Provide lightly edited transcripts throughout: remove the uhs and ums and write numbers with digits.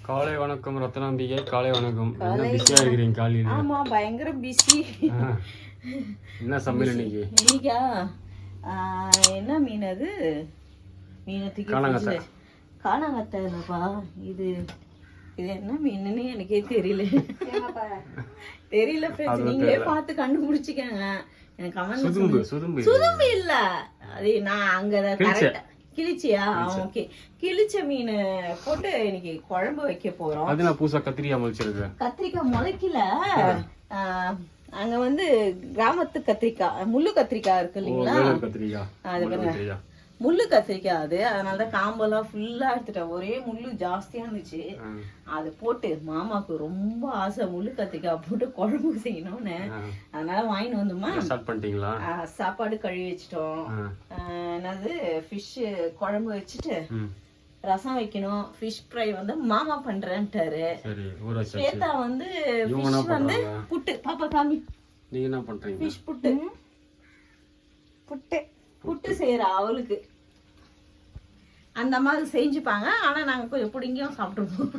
காலை வணக்கம் ரத்னாம்பிகை. காலை வணக்கம். என்ன பிஸியா இருக்கிறீங்க காலையில? ஆமா, பயங்கர பிஸி. என்ன சமையல் இன்னைக்கு? இன்னைக்கா என்ன மீன்? அது மீனத்துக்கு காணாங்கத்தை இல்லப்பா. இது இது என்ன மீனுன்னு எனக்கே தெரியல. தெரியல ஃப்ரெண்ட்ஸ், நீங்களே பார்த்து கண்டுபிடிச்சிக்கங்க. எனக்கு கமெண்ட் சுதும்பு இல்ல, அது நான் அங்க கரெக்டா கிழிச்சியா? ஓகே, கிழிச்ச மீன் போட்டு இன்னைக்கு குழம்பு வைக்க போறோம். அது நான் பூசா கத்திரிக்காய் முளைச்சிருக்கு. கத்திரிக்காய் முளைக்கல, அங்க வந்து கிராமத்து கத்திரிக்காய், முள்ளு கத்திரிக்காய் இருக்கு இல்லைங்களா? அது முள்ளு கத்திரிக்காய், அது அதனாலதான் காம்பெல்லாம் ஃபுல்லா எடுத்துட்டேன். ஒரே முள்ளு ஜாஸ்தியா இருந்துச்சு. அது போட்டு மாமாக்கு ரொம்ப ஆசை முள்ளு கத்திரிக்காய் போட்டு குழம்பு செய்யணும்னு, அதனால வாங்கிட்டு வந்துமா. சாப்பாடு கழுவி வச்சிட்டோம். என்னது ஃபிஷ் குழம்பு வச்சுட்டு ரசம் வைக்கணும். ஃபிஷ் ஃப்ரை வந்து மாமா பண்றேன்ட்டாரு. ஸ்வேதா வந்து ஃபிஷ் வந்து புட்டு. பாப்பா காமி, நீங்க என்ன பண்றீங்க? ஃபிஷ் புட்டு. புட்டு புட்டு செய்யறா அவளுக்கு. அந்த மாதிரி செஞ்சுப்பாங்க. ஆனா நாங்க கொஞ்சம் பிடிங்கியும் சாப்பிட்டுருப்போம்.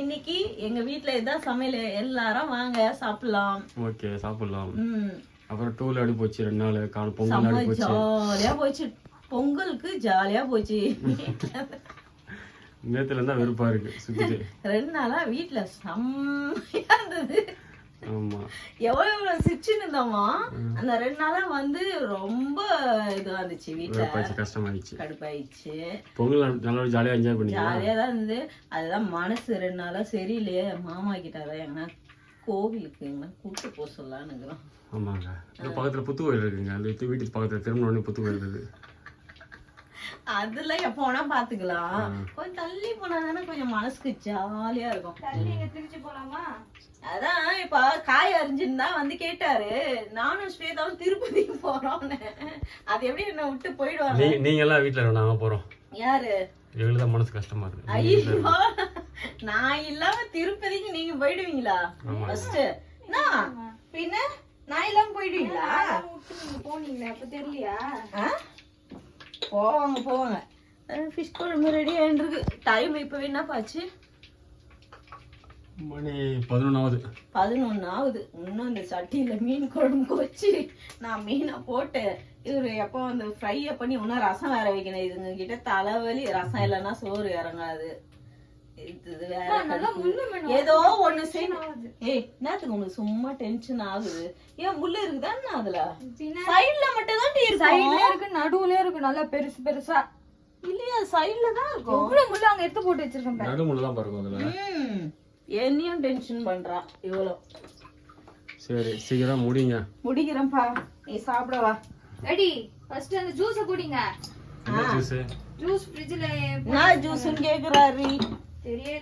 இன்னைக்கு எங்க வீட்டுல இதான் சமையல். எல்லாரும் வாங்க சாப்பிடலாம். ஓகே, சாப்பிடலாம். அப்புறம் டூல் அடி போச்சு 2 நாள். பொங்கல் அடி போச்சு. ஜாலியா போச்சு. பொங்கலுக்கு ஜாலியா போச்சு. நேத்துல இருந்தா வெறுப்பா இருக்கு சுத்திட்டு. 2 நாளா வீட்டுல செம்மையா இருந்தது. ஆமா, எவ்வளவு சிரிச்சுன்னு இருந்தோமா. அந்த 2 நாளா வந்து ரொம்ப இதுவா இருந்துச்சு. வீட்டுல கஷ்டமாயிடுச்சு, கடுப்பாயிடுச்சு. பொங்கல் நல்லா ஜாலியா என்ஜாய் பண்ணி ஜாலியா தான் இருந்தது. அதுதான் மனசு 2 நாளா சரியில்லையே. மாமா கிட்டதான் எங்கன்னா கோவிலுக்கு எங்கன்னா கூட்டு போக சொல்லலாம்னுங்கிறோம். ஆமாங்க, பக்கத்துல புத்து கோயில் இருக்குங்க. அந்த வீட்டுக்கு பக்கத்துல திரும்ப புத்து கோயில் இருக்கு. அதுல எப்ப வேணா பாத்துக்கலாம். கொஞ்சம் தள்ளி போனா தானே கொஞ்சம் மனசுக்கு ஜாலியா இருக்கும். தள்ளி எங்க திருச்சி போலாமா? அதான் இப்ப காய் அரிஞ்சிருந்தா வந்து கேட்டாரு. நானும் ஸ்வேதாவும் திருப்பதிக்கு போறோம்னு. அது எப்படி என்ன விட்டு போயிடுவாங்க? நீங்க எல்லாம் வீட்டுல நாங்க போறோம். யாரு? எவ்வளவுதான் மனசு கஷ்டமா இருக்கு. ஐயோ, நான் இல்லாம திருப்பதிக்கு நீங்க போயிடுவீங்களா? ஃபர்ஸ்ட் பின்ன நான் இல்லாம போயிடுவீங்களா? போனீங்களா? அப்ப தெரியலையா? போவாங்க போவாங்க. ஃபிஷ் குழம்பு ரெடி ஆயிருக்கு. டைம் இப்ப என்ன பாச்சு? மணி 11 ஆகுது. இன்னும் இந்த சட்டியில மீன் குழம்பு வச்சு நான் மீனை போட்டு இவரு எப்போ வந்து ஃப்ரைய பண்ணி இன்னும் ரசம் வேற வைக்கணும். இதுங்க கிட்ட தலைவலி. ரசம் இல்லைன்னா சோறு இறங்காது. இது வேற ஏதோ ஒண்ணு செய்யணும். ஏய், என்னத்துக்கு உங்களுக்கு சும்மா டென்ஷன் ஆகுது? ஏன் முள்ளு இருக்குதான்னு அதுல சைடுல மட்டும் தான் இருக்கு. நடுவுல இருக்கு நல்லா பெருசு பெருசா. இல்லையா, சைடுல தான் இருக்கும். இவ்வளவு முள்ளு அங்க எடுத்து போட்டு வச்சிருக்கேன். நடுமுள்ள தான் பாருங்க அதுல. என்னையும் டென்ஷன் பண்றா இவ்வளோ. சரி, சீக்கிரம் முடிக்கிறேன்ப்பா. நீ சாப்பிடவா? ரெடி. ஃபர்ஸ்ட் அந்த ஜூஸ் குடிங்க. என்ன ஜூஸ்? ஜூஸ் ஃப்ரிட்ஜ்ல. நான் ஜூஸ்னு கேக்குறாரு.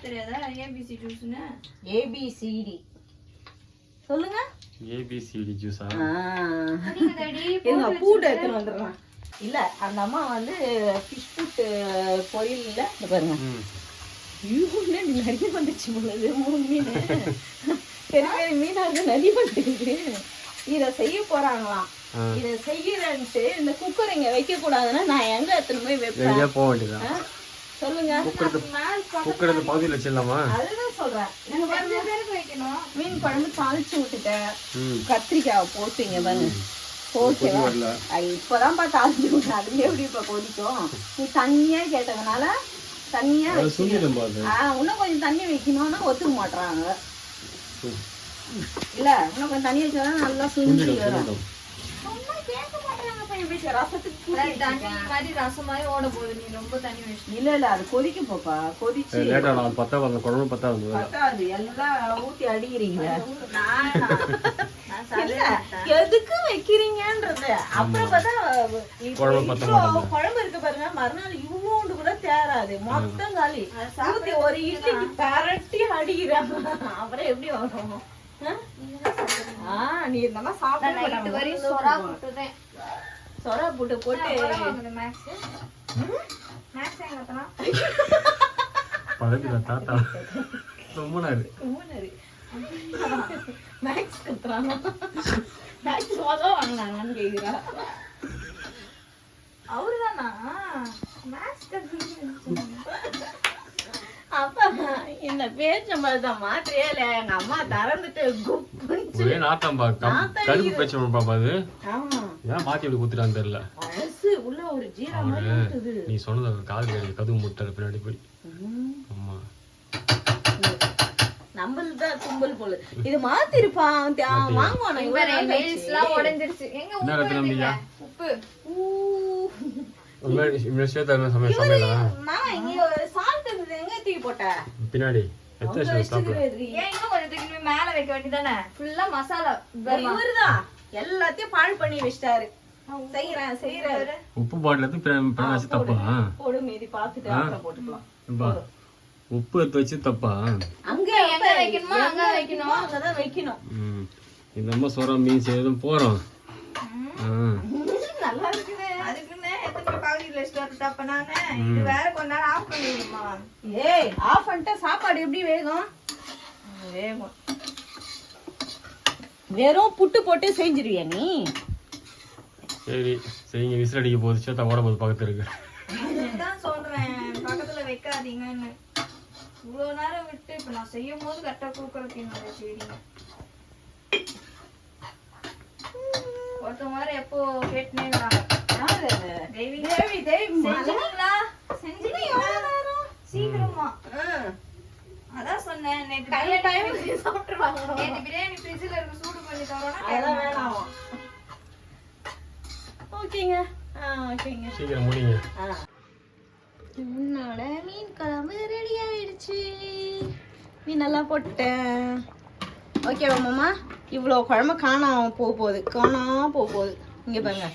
தெரியாதா? ஏபிசி ஜூஸ்னு. ஏபிசிடி சொல்லுங்க. ஏபிசிடி ஜூஸா? நீங்க ரெடி. எங்க பூட் எடுத்து வந்துறேன். இல்ல, அந்த அம்மா வந்து ஃபிஷ் புட் பொரியல் இல்ல பாருங்க. நிறைய வந்துச்சு போலது. 3 மீன் பெரிய பெரிய மீனா இருக்கு. நிறைய வந்துருக்கு. இத செய்ய போறாங்களாம். இத செய்யறேன்ட்டு இந்த குக்கர் இங்க வைக்க கூடாதுன்னா நான் எங்க எடுத்துட்டு போய் வைப்பேன்? போக வேண்டியதான். சொல்லுங்க. குக்கர் இந்த பகுதியில் வச்சிடலாமா? அதுதான் சொல்றேன். வைக்கணும். மீன் குழம்பு தாளிச்சு விட்டுட்டேன். கத்திரிக்காய் போட்டுங்க பாருங்க. ஓகேவா? இப்பதான் தாளிச்சு விட்டேன். அதுல எப்படி இப்ப கொதிக்கும்? நீ தண்ணியா கேட்டதுனால தண்ணியா இன்னும் கொஞ்சம் தண்ணி வைக்கணும்னா ஒத்துக்க மாட்டாங்க. இல்ல, இன்னும் கொஞ்சம் தண்ணி வச்சாதான் நல்லா சுண்டி வரும். இல்ல அது கொதிக்கும் பாப்பா. கொதிச்சு எல்லாம் ஊத்தி அடிக்கிறீங்க. எதுக்கு வைக்கிறீங்கன்றது அப்புறம் பார்த்தா குழம்பு இருக்கு பாருங்க. மறுநாள் இவ்வளோண்டு கூட தேராது. மொத்தம் காலி. ஊத்தி ஒரு இட்லிக்கு பரட்டி அடிக்கிறாங்க. அப்புறம் எப்படி வரும்? நீ இதெல்லாம் சாப்பிட்டு சொரா புட்டு போட்டு மேக்ஸ் கத்துறாங்க. மேக்ஸ் வாங்கினாங்கன்னு கேக்குறா. அவருதானா மேக்ஸ் கத்து? இந்த பேச்சம்பழம் தான் மாத்திரையில எங்க அம்மா திறந்துட்டு குப்புன்னு ஒரே நாத்தம்பா கருப்பு பேச்சம்பழம் பாப்பா அது ஆமா ஏன் மாத்தி இப்படி குத்துட்டான்னு தெரியல. அரிசி உள்ள ஒரு ஜீரா மாதிரி இருக்குது. நீ சொன்னது காது கேடு கதவு முட்டை பின்னாடி போய். ஆமா நம்மள்தான் தும்பல் போல இது மாத்திருப்பா வாங்குவானா மெயில்ஸ்லாம் உடைஞ்சிருச்சு. எங்க என்ன ரத்து நம்பியா உப்பு பின்னாடி மேல வைக்க வேண்டியதானே ஃபுல்லா மசாலா எல்லாத்தையும் பாழ் பண்ணி வச்சிட்டாரு. செய்யறேன் உப்பு பாட்டில தப்பா போடு மீதி பாத்துட்டு போட்டுக்கலாம். உப்பு எடுத்து வச்சு தப்பா அங்க எங்க வைக்கணுமோ அங்க வைக்கணும். அங்கதான் வைக்கணும். இந்த அம்மா சொல்ற மீன் செய்யறதும் போறோம். நல்லா இருக்குது. அதுக்குன்னு எத்தனை பாக்கெட் லிஸ்ட் வரட்டா அப்ப நானு இது வேற கொஞ்ச நேரம் ஆஃப் பண்ணிடுமா. ஏய் ஆஃப் பண்ணிட்டா சாப்பாடு எப்படி வேகும்? வேகும். வெறும் புட்டு போட்டு செஞ்சிருவியா நீ? சரி சரிங்க விசில் அடிக்க போகுது சேத்தா ஓட போது பக்கத்துல இருக்கு. அதுதான் சொல்றேன் பக்கத்துல வைக்காதீங்கன்னு. இவ்வளவு நேரம் விட்டு இப்ப நான் செய்யும் போது கரெக்டா குக்கருக்கு என்னோட செய்றீங்க. ஒருத்த மாதிரி எப்போ கேட்டுனே இருக்காங்க. தேவி தேவி தேவி செஞ்சீங்களா? செஞ்சீங்களா? சீக்கிரமா. அதான் சொன்னேன் நேத்து டைம் சாப்பிட்டுருவாங்க. நேத்து பிரியாணி ஃப்ரிட்ஜ்ல இருக்கு சூடு பண்ணி தரோனா அதெல்லாம் வேணாம். ஓகேங்க. ஓகேங்க. சீக்கிரம் முடிங்க. உன்னோட மீன் குழம்பு ரெடி ஆயிடுச்சு. மீன் நல்லா போட்டேன். ஓகேவா மாமா? இவ்வளோ குழம்பு காணாம போகுது. இங்கே பாருங்க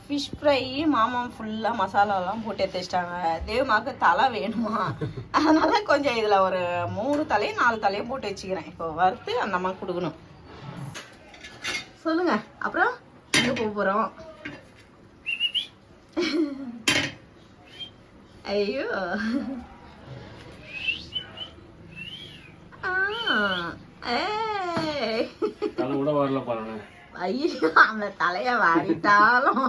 ஃபிஷ் ஃப்ரை மாமா ஃபுல்லாக மசாலாலாம் போட்டு எடுத்துச்சிட்டாங்க. தேவமாக்கு தலை வேணுமா அதனால கொஞ்சம் இதில் ஒரு 3 தலையோ 4 தலையோ போட்டு வச்சுக்கிறேன். இப்போ வறுத்து அந்த அம்மா கொடுக்கணும். சொல்லுங்க அப்புறம் எங்கே போக போகிறோம்? ஐயோ ஐயோ அந்த தலைய வாரிட்டாலும்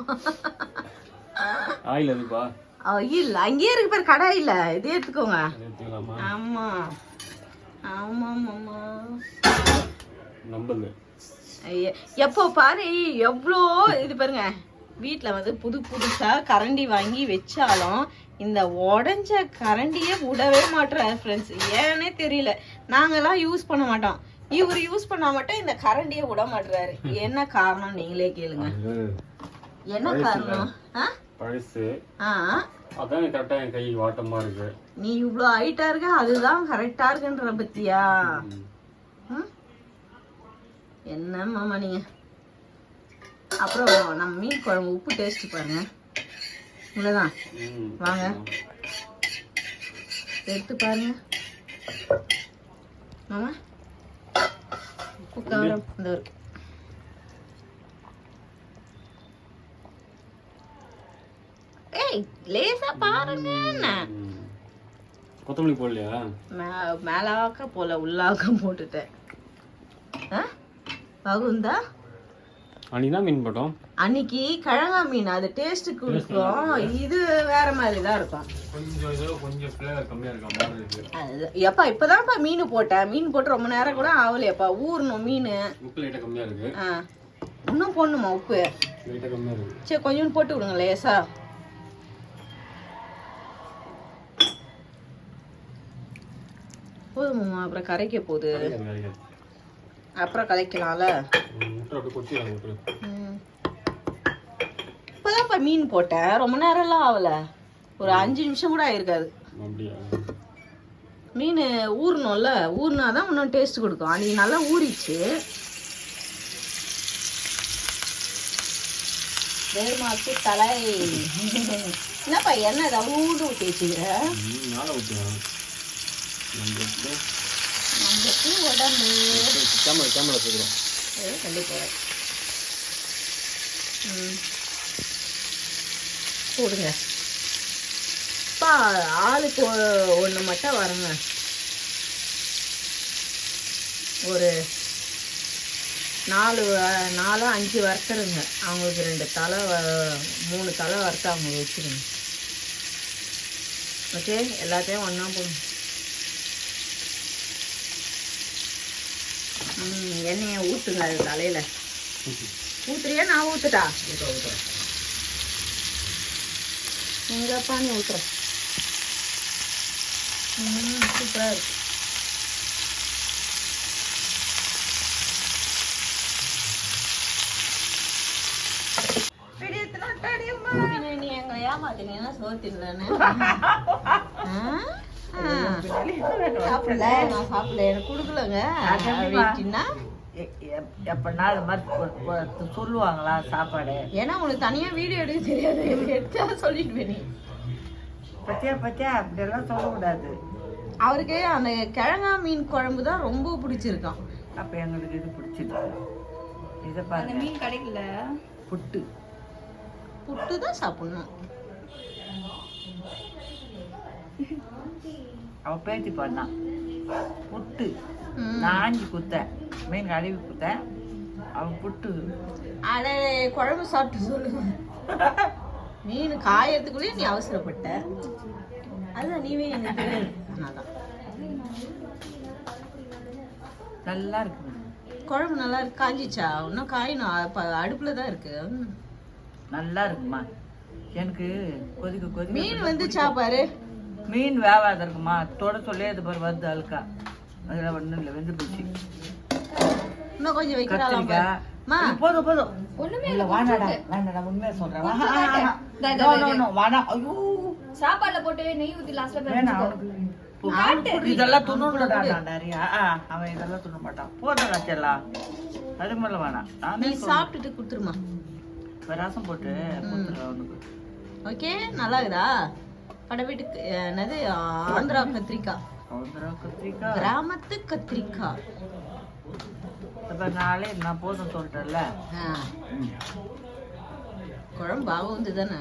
ஆயில் அங்கேயே இருக்கு பேர் கடாயில இதே எடுத்துக்கோங்க. ஆமா ஆமா ஆமா எப்போ பாரு எவ்வளோ இது பாருங்க. வீட்டில் வந்து புதுசாக கரண்டி வாங்கி வச்சாலும் இந்த உடஞ்ச கரண்டியே விடவே மாட்டேன் ஃப்ரெண்ட்ஸ். ஏன்னே தெரியல. நாங்கெல்லாம் யூஸ் பண்ண மாட்டோம். இவர் யூஸ் பண்ண மாட்டோம். இந்த கரண்டியை விட மாட்டுறாரு. என்ன காரணம் நீங்களே கேளுங்க. என்ன காரணம்? நீ இவ்வளோ ஹைட்டா இருக்க அதுதான் கரெக்டா இருக்குன்ற பத்தியா? என்ன மாமா நீங்க. அப்புறம் நம்ம மீன் குழம்பு உப்பு டேஸ்ட் பாருங்க. இவ்வளோதான். வாங்க எடுத்து பாருங்க மாமா. உப்பு காரம் இந்த இருக்கு. ஏய் லேசா பாருங்க. கொத்தமல்லி போடலையா? மேலாக்க போல உள்ளாக்க போட்டுட்டேன். பகுந்தா அன்னைக்கு மீன் போட்டோம். அன்னைக்கு கிழங்கா மீன் அது டேஸ்ட் கொடுக்கும். இது வேற மாதிரி தான் இருக்கும். எப்பா இப்பதான்ப்பா மீன் போட்டேன். மீன் போட்டு ரொம்ப நேரம் கூட ஆகலையப்பா. ஊறணும் மீன். இன்னும் போடணுமா உப்பு? சரி கொஞ்சம் போட்டு விடுங்க லேசா. போதுமாம்மா அப்புறம் கரைக்க போகுது. அப்புறம் கலைக்கலாம்ல. இப்பதான்ப்பா மீன் போட்டேன். ரொம்ப நேரம்லாம் ஆகல. ஒரு 5 நிமிஷம் கூட ஆயிருக்காது. மீன் ஊறணும்ல. ஊறினாதான் இன்னும் டேஸ்ட் கொடுக்கும். அன்னைக்கு நல்லா ஊறிச்சு. வேர்மாக்கு தலை என்னப்பா எண்ணெய் ஏதாவது ஊட்டி வச்சுக்கிறேன். நம்மளுக்கு உடம்பு கண்டிப்பா போடுங்க. ஆளுக்கு ஒன்று மட்டும் வரங்க. ஒரு 4-5 வறுத்துருங்க. அவங்களுக்கு 2 தலை 3 தலை வறுத்து அவங்க வச்சுருங்க. ஓகே எல்லாத்தையும் ஒன்றா போடுங்க. எண்ணெயை ஊற்றுங்க அது தலையில். ஊற்றுறியா நான் ஊற்றுட்டா? எங்கப்பா நீ ஊற்றுற? சூப்பராக இருக்கு. நீ எங்களை ஏமாத்தினீங்கன்னா சோத்திடலன்னு. சாப்பிடல, நான் சாப்பிடல, எனக்கு கொடுக்கலங்க அப்படின்னா எப்படின்னா அது மாதிரி சொல்லுவாங்களா சாப்பாடு? ஏன்னா உனக்கு தனியா வீடியோ எடுக்க தெரியாது, எடுத்தா சொல்லிட்டு நீ. பத்தியா பத்தியா அப்படியெல்லாம் சொல்லக்கூடாது. அவருக்கு அந்த கிழங்கா மீன் குழம்பு தான் ரொம்ப பிடிச்சிருக்கான். அப்ப எங்களுக்கு இது பிடிச்சிருக்கு. இதை பாருங்க, மீன் கிடைக்கல. புட்டு புட்டு தான் சாப்பிடணும். அவ பேத்தி பண்ணான் புட்டு. நான் ஆஞ்சி குத்தேன், மீன் கழுவி குத்தேன், அவன் புட்டு. அட குழம்பு சாப்பிட்டு சொல்லுங்க. மீன் காயறதுக்குள்ளேயே நீ அவசரப்பட்ட. அதுதான் நீவே எனக்கு தெரியாது. நல்லா இருக்கு குழம்பு, நல்லா இருக்கு. காஞ்சிச்சா? இன்னும் காயணும், அடுப்புல தான் இருக்கு. நல்லா இருக்குமா? எனக்கு கொதிக்க கொதிக்க மீன் வந்துச்சா பாரு. மீன் வேவாத இருக்குமா? தொட சொல்லி அது பாரு வந்து அழுக்கா. அதெல்லாம் ஒண்ணும் இல்லை, வெந்து போச்சு. இன்னும் கொஞ்சம் வைக்கிறாங்க. போதும் போதும். இல்ல வாடாடா, வேண்டாடா, உண்மையா சொல்றேன். வாடா. ஐயோ, சாப்பாடுல போட்டு நெய் ஊத்தி லாஸ்ட்ல இதெல்லாம் துணுடா நிறையா. அவன் இதெல்லாம் துண்ண மாட்டான். போதும் செல்லாம், அது மேல வேணாம். நீ சாப்பிட்டுட்டு கொடுத்துருமா. ரசம் போட்டு கொடுத்துருவேன் அவனுக்கு. ஓகே, நல்லா இருக்குதா? பட வீட்டுக்கு என்னது? ஆந்திரா கத்திரிக்காய். ஆந்திரா கத்திரிக்காய், கிராமத்து கத்திரிக்காய். இப்ப நாளே நான் போதும் சொல்லிட்டேன்ல. குழம்பு பாவம் தானே.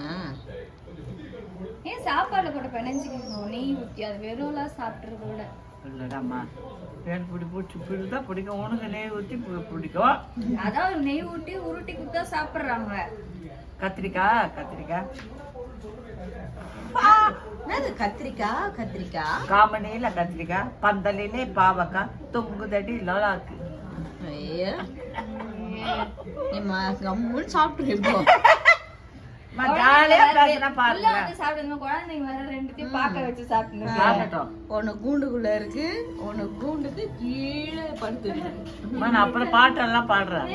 ஏன் சாப்பாடுல போட்டு பிணைஞ்சிக்கணும் நெய் ஊத்தி? அது வெறும்லாம் சாப்பிட்றத விட. இல்லடாம்மா, எனக்கு பிடிதான் பிடிக்கும். உனக்கு நெய் ஊற்றி பிடிக்கும். அதான் நெய் ஊட்டி உருட்டி குத்தா சாப்பிட்றாங்க. கத்திரிக்காய் கத்திரிக்காய் என்னது கத்திரிக்காய்? கத்திரிக்காய் காமனியில கத்திரிக்காய், பந்தலிலே பாவக்காய், தொங்குதடி லோலாக்கு. ஐயா கம்முன்னு சாப்பிட்டு இப்போ. உன கூண்டுக்குள்ள இருக்கு, உன கூண்டுக்கு கீழே படுத்து. அப்புறம் பாட்டெல்லாம் பாடுறேன்.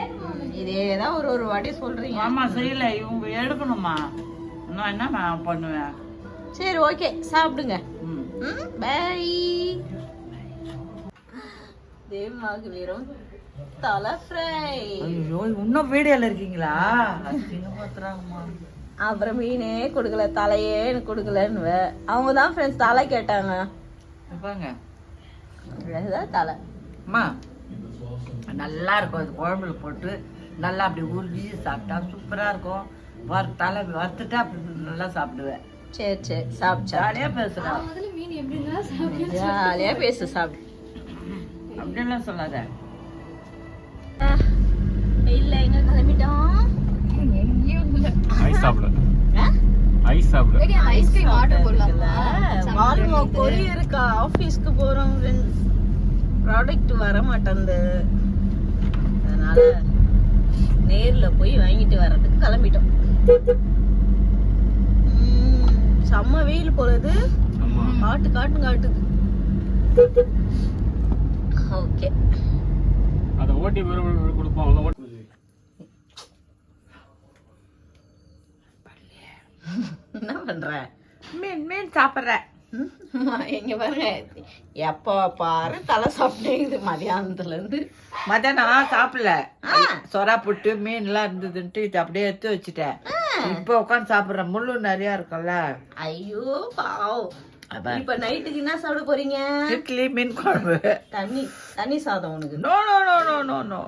இதேதான் ஒரு வாட்டி சொல்றீங்க. ஆமா, செய்யல, இவங்க எடுக்கணுமா? நான் என்ன பண்ணுவேன்? சரி, ஓகே, சாப்பிடுங்க. பை. தேவமாக வீரம் தலை ஃப்ரை. ஐயோ, இன்னும் வீடியோல இருக்கீங்களா? அப்புறம் மீனே கொடுக்கல, தலையே எனக்கு கொடுக்கலன்னு அவங்க தான் ஃப்ரெண்ட்ஸ் தலை கேட்டாங்க. தலை அம்மா நல்லா இருக்கும். அது குழம்புல போட்டு நல்லா அப்படி உருகி சாப்பிட்டா சூப்பரா இருக்கும். தலை வறுத்துட்டா அப்படி நல்லா சாப்பிடுவேன். சரி சரி, சாப்பிட்டு ஜாலியா பேசுறா. ஜாலியா பேசு, சாப்பிடு. அப்படின்லாம் சொல்லாத. இல்ல, எங்க கிளம்பிட்டோம். ஐஸ் சாப்பிட, ஐஸ் சாப்பிட. ஐஸ்கிரீம் ஆர்டர் போடலாமா? வால்வோ கொரியருக்கு ஆபீஸ்க்கு போறோம் ஃப்ரெண்ட்ஸ். ப்ராடக்ட் வர மாட்டேங்குது, அதனால நேர்ல போய் வாங்கிட்டு வர்றதுக்கு கிளம்பிட்டோம். செம்ம வெயில் போலது, காட்டுது. ஓகே, அத ஓட்டி கொடுப்பாங்க. என்ன பண்ற? மீன் சாப்பிட்ற. எங்க பாருங்க, எப்ப பாரு தலை சாப்பிட்டேங்குது மதியானத்துல இருந்து. மத்தியானம் சாப்பிடல, சொரா புட்டு மீன் எல்லாம் இருந்ததுன்ட்டு இது அப்படியே எடுத்து வச்சுட்டேன். இப்ப உட்காந்து சாப்பிடுறேன். முள்ளு நிறைய இருக்கும்ல. ஐயோ பாவம். இப்ப நைட்டுக்கு என்ன சாப்பிட போறீங்க? இட்லி, மீன் குழம்பு, தண்ணி சாதம். உனக்கு no no no no no no,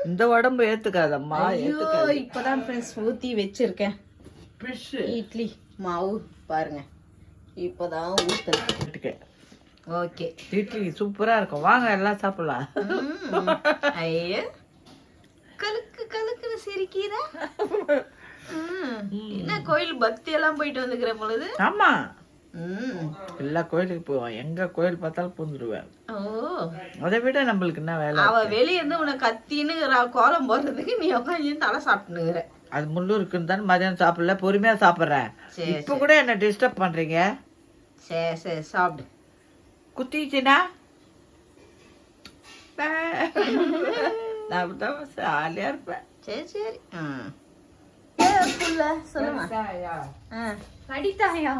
இந்த உடம்பு ஏத்துக்காதம்மா. இப்பதான் ஃப்ரெண்ட்ஸ் ஊத்தி வச்சிருக்கேன் இட்லி மாவு. பாருங்க, இப்பதான் ஊத்துறேன். ஓகே, இட்லி சூப்பரா இருக்கும். வாங்க எல்லாம் சாப்பிடலாம். ஐயா, கலுக்குன்னு சிரிக்கிற. என்ன கோயில் பக்தி எல்லாம் போயிட்டு வந்துக்கிற பொழுது? ஆமா, எல்லா கோயிலுக்கு போவோம், எங்க கோயில் பார்த்தாலும் பூந்துடுவேன். ஓ, அதை விட நம்மளுக்கு என்ன வேலை? அவ வெளியே இருந்து உனக்கு கத்தின்னு கோலம் போடுறதுக்கு நீ உட்காந்து தலை சாப்பிட்டுனுங்கிற. அது முள்ளு இருக்குன்னு தானே மதியானம் சாப்பிடல, பொறுமையா சாப்பிட்றேன். இப்ப கூட என்ன டிஸ்டர்ப் பண்றீங்க. சரி சரி சாப்பிடு. குத்திச்சுனா நான் அப்படிதான் ஜாலியா இருப்பேன். சரி சரி. சொல்லுங்க. படித்தாயா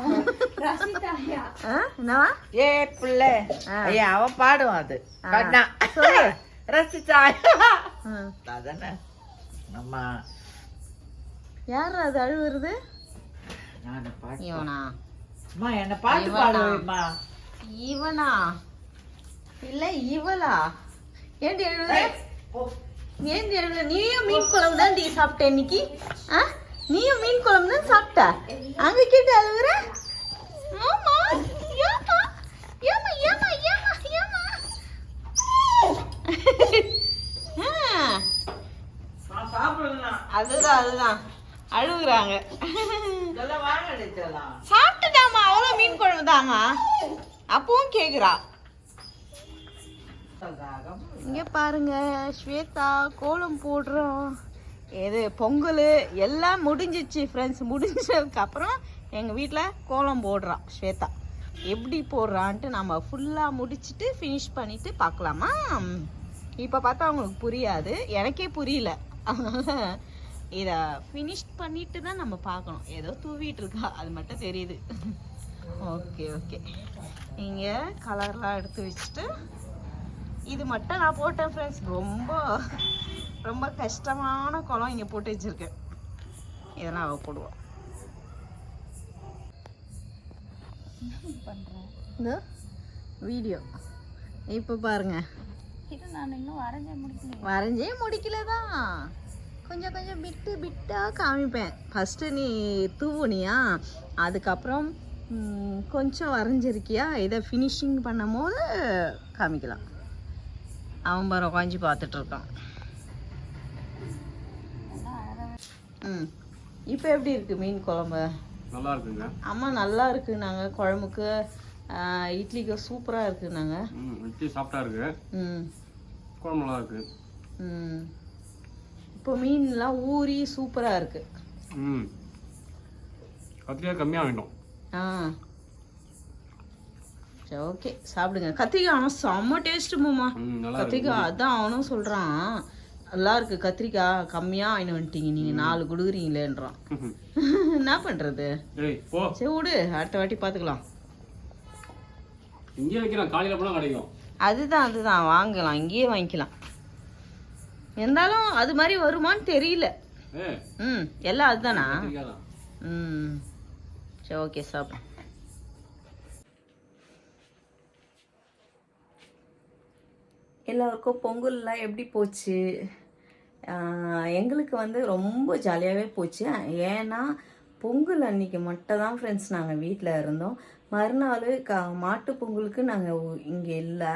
ரசித்தாயா? என்னவா? ஏ புள்ள, ஐயா அவன் பாடுவான் அது. கண்ணா ரசிச்சா அதானே அம்மா. யார் அது அழுவுறது? நான் பாட்டு இவனா? அம்மா என்ன பாட்டு பாடுவேம்மா. இவனா இல்ல இவளா? ஏண்டி எழுத? ஏண்டி எழுத? நீயும் மீன் குழம்பு தான் சாப்பிட்ட இன்னைக்கு. நீயும் மீன் குழம்பு தான் சாப்பிட்ட. அங்க கேட்டு அழுகுற? ஆமா. ஏமா ஏமா ஏமா ஏமா ஏமா. அதுதான் அதுதான் அழுகுறாங்க. சாப்பிட்டுட்டாமா, அவ்வளோ மீன் குழம்பு தாமா. அப்பவும் கேக்குறா. இங்க பாருங்க, ஸ்வேதா கோலம் போடுறோம். இது பொங்கல் எல்லாம் முடிஞ்சிச்சு ஃப்ரெண்ட்ஸ். முடிஞ்சதுக்கு அப்புறம் எங்கள் வீட்டில் கோலம் போடுறான் ஸ்வேதா. எப்படி போடுறான்ட்டு நம்ம ஃபுல்லாக முடிச்சுட்டு ஃபினிஷ் பண்ணிவிட்டு பார்க்கலாமா? இப்போ பார்த்தா அவங்களுக்கு புரியாது, எனக்கே புரியல. அதனால் இதை ஃபினிஷ் பண்ணிட்டு தான் நம்ம பார்க்கணும். ஏதோ தூவிட்டு இருக்கா, அது மட்டும் தெரியுது. Okay okay. இங்கே கலர்லாம் எடுத்து வச்சுட்டு இது மட்டும் நான் போட்டேன் ஃப்ரெண்ட்ஸ். ரொம்ப ரொம்ப கஷ்டமான கோலம் இங்கே போட்டு வச்சுருக்கேன். இதெல்லாம் அவள் போடுவாள். இந்த வீடியோ இப்போ பாருங்க. இது நான் இன்னும் வரைஞ்சே முடிக்கல தான். கொஞ்சம் கொஞ்சம் பிட்டு பிட்டாக காமிப்பேன். ஃபஸ்ட்டு நீ தூவுனியா, அதுக்கப்புறம் கொஞ்சம் வரைஞ்சிருக்கியா, இதை ஃபினிஷிங் பண்ணும் போது காமிக்கலாம். அவன் பாரு உக்காஞ்சி பார்த்துட்டு இருக்கான். இப்போ எப்படி இருக்கு மீன் குழம்பு? நல்லா இருக்குங்க. அம்மா நல்லா இருக்கு. நாங்கள் குழம்புக்கு இட்லிக்கு சூப்பராக இருக்கு. நாங்கள் இட்லி சாப்பிட்டா இருக்கு. குழம்பு நல்லா இருக்கு. இப்போ மீன்லாம் ஊறி சூப்பராக இருக்கு. கத்திரிக்காய் கம்மியாக வேணும். சரி ஓகே சாப்பிடுங்க. கத்திரிக்காய் ஆனால் செம்ம டேஸ்ட்டு மாமா. கத்திரிக்காய் அதான் அவனும் சொல்கிறான், நல்லா இருக்கு கத்திரிக்காய், கம்மியாக வாங்கிட்டு வந்துட்டீங்க நீங்கள், 4 கொடுக்குறீங்களேன்றான். என்ன பண்ணுறது? சரி விடு, அடுத்த வாட்டி பார்த்துக்கலாம். இங்கே வைக்கலாம், காலையில் போனால் கிடைக்கும். அதுதான் அதுதான் வாங்கலாம், இங்கேயே வாங்கிக்கலாம். இருந்தாலும் அது மாதிரி வருமானு தெரியல. எல்லாம் அதுதானா? சரி ஓகே சாப்பிடு. எல்லோருக்கும் பொங்கல்லாம் எப்படி போச்சு? எங்களுக்கு வந்து ரொம்ப ஜாலியாகவே போச்சு. ஏன்னா பொங்கல் அன்றைக்கி மட்டும் தான் ஃப்ரெண்ட்ஸ் நாங்கள் வீட்டில் இருந்தோம். மறுநாள் மாட்டு பொங்கலுக்கு நாங்கள் இங்கே இல்லை,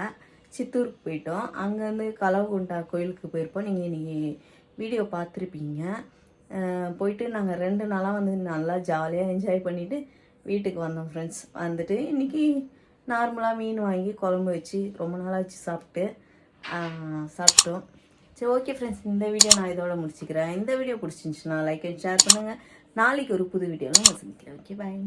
சித்தூருக்கு போயிட்டோம். அங்கேருந்து கலவகுண்டா கோயிலுக்கு போயிருப்போம். நீங்கள் இன்றைக்கி வீடியோ பார்த்துருப்பீங்க. போயிட்டு நாங்கள் 2 நாளாக வந்து நல்லா ஜாலியாக என்ஜாய் பண்ணிவிட்டு வீட்டுக்கு வந்தோம் ஃப்ரெண்ட்ஸ். வந்துட்டு இன்றைக்கி நார்மலாக மீன் வாங்கி குழம்பு வச்சு ரொம்ப நாளாக வச்சு சாப்பிட்டோம். சரி ஓகே ஃப்ரெண்ட்ஸ், இந்த வீடியோ நான் இதோட முடிச்சுக்கிறேன். இந்த வீடியோ பிடிச்சிருந்துச்சுன்னா லைக் அண்ட் ஷேர் பண்ணுங்கள். நாளைக்கு ஒரு புது வீடியோவில் நான் சந்திக்கிறேன். Okay bye.